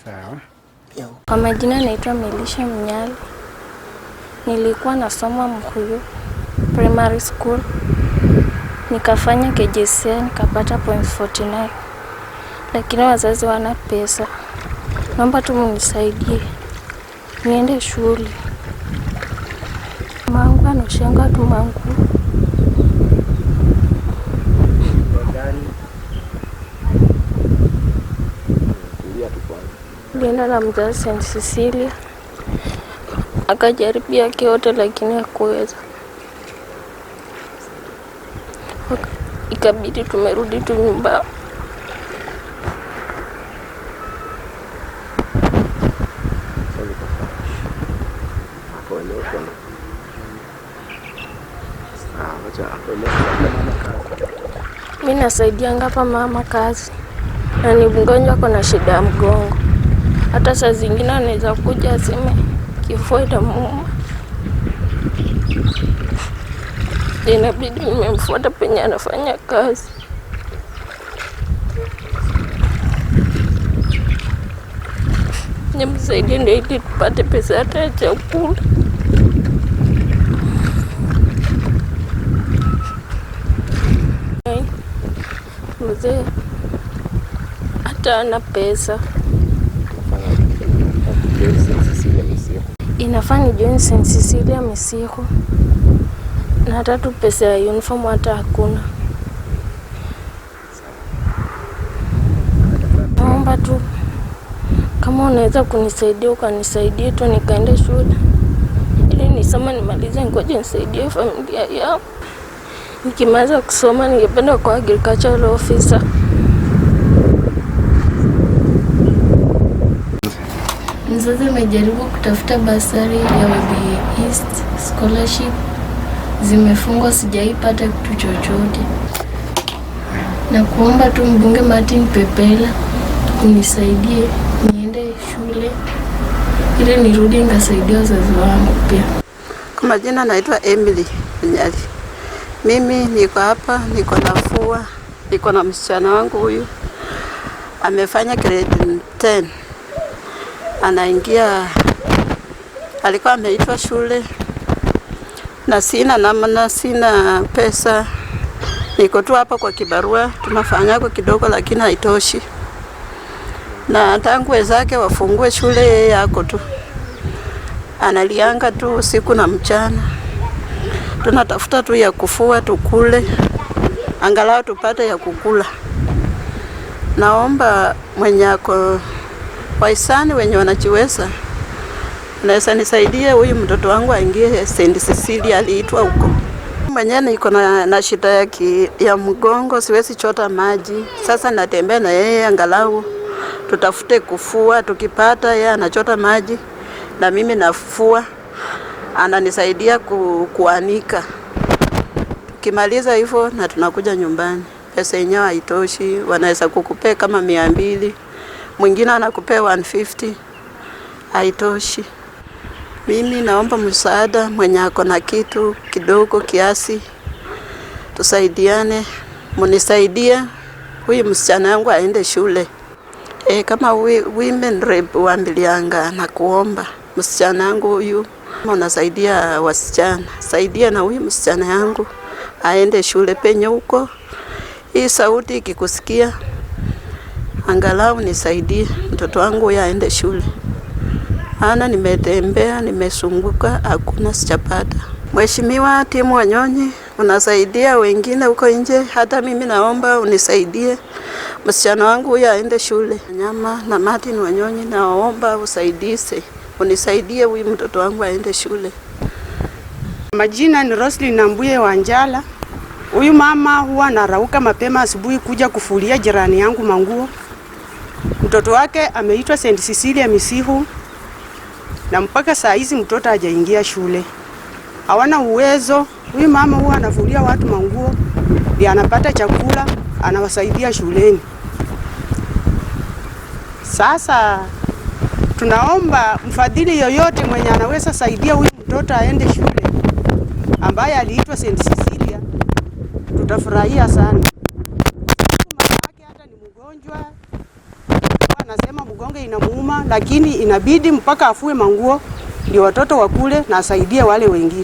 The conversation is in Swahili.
Sawa. Kwa majina naitwa Melisha Mnyali. Nilikuwa nasoma Mkuyu Primary School. Nikafanya KJCE nikapata .49. Lakini wazazi wana pesa. Naomba tu mnisaidie niende shule. Mangu anoshenga tu mangu. Nilienda na mzazi St. Cecilia. Akajaribia kiote lakini hakuweza. Ikabidi tumerudi tu nyumba. Mimi nasaidia ngapa mama kazi. Na ni mgonjwa kuna shida ya mgongo. Hata saa zingine anaweza kuja aseme kifua inamuuma. Inabidi nimemfuata penye anafanya kazi. Nimsaidie ndio ili tupate pesa hata ya chakula. Mzee hata ana pesa. Inafaa nijoin St. Cecilia Misiho. Na hata tu pesa ya uniform hata hakuna. Naomba tu kama unaweza kunisaidia ukanisaidia tu nikaende shule. Ili nisoma nimalize ngoje nisaidie familia yangu. Nikimaliza kusoma ningependa kuwa agricultural officer. Mzazi amejaribu kutafuta basari ya Webuye East scholarship. Zimefungwa, sijaipata kitu chochote. Na kuomba tu mbunge Martin Pepela unisaidie niende shule ili nirudi nikasaidia wazazi wangu pia. Kwa majina naitwa Emily Mnyali. Mimi niko hapa, niko nafua, niko na msichana wangu huyu. Amefanya grade 10. Anaingia, alikuwa ameitwa shule. Na sina namna, sina pesa. Niko tu hapa kwa kibarua, tunafanya kwa kidogo lakini haitoshi. Na tangu wenzake wafungue shule yeye yako tu. Analianga tu usiku na mchana. Tunatafuta tu ya kufua tukule. Angalau tupate ya kukula. Naomba mwenye ako wahisani wenye wanajiweza. Naweza nisaidie huyu mtoto wangu aingie St. Cecilia aliitwa huko. Mwenyewe niko na shida ya mgongo, siwezi chota maji. Sasa natembea na yeye angalau tutafute kufua, tukipata yeye anachota maji na mimi nafua. Ananisaidia kuanika. Kimaliza hivyo na tunakuja nyumbani. Pesa yenyewe haitoshi, wanaweza kukupea kama 200. Mwingine anakupea 150. Haitoshi. Mimi naomba msaada mwenye ako na kitu kidogo kiasi. Tusaidiane, mnisaidie huyu msichana wangu aende shule. Kama women rep waambilianga na kuomba msichana wangu huyu unasaidia wasichana. Saidia na huyu msichana yangu aende shule penye huko. Hii sauti ikikusikia angalau nisaidie mtoto wangu aende shule. Ana nimetembea, nimesunguka, hakuna sijapata. Mheshimiwa Tim Wanyonyi, unasaidia wengine huko nje. Hata mimi naomba unisaidie msichana wangu huyu aende shule. Nyama na Martin Wanyonyi, naomba usaidize, unisaidie huyu mtoto wangu aende shule. Majina ni Roslyn Nambuye Wanjala. Huyu mama huwa anarauka mapema asubuhi kuja kufulia jirani yangu manguo. Mtoto wake ameitwa St. Cecilia Misihu, na mpaka saa hizi mtoto hajaingia shule. Hawana uwezo. Huyu mama huwa anafulia watu manguo, ndiye anapata chakula, anawasaidia shuleni. Sasa tunaomba mfadhili yoyote mwenye anaweza saidia huyu mtoto aende shule, ambaye aliitwa St. Cecilia, tutafurahia sana. Mama yake hata ni mgonjwa, anasema mgongo inamuuma, lakini inabidi mpaka afue manguo ndio watoto wakule na asaidie wale wengine.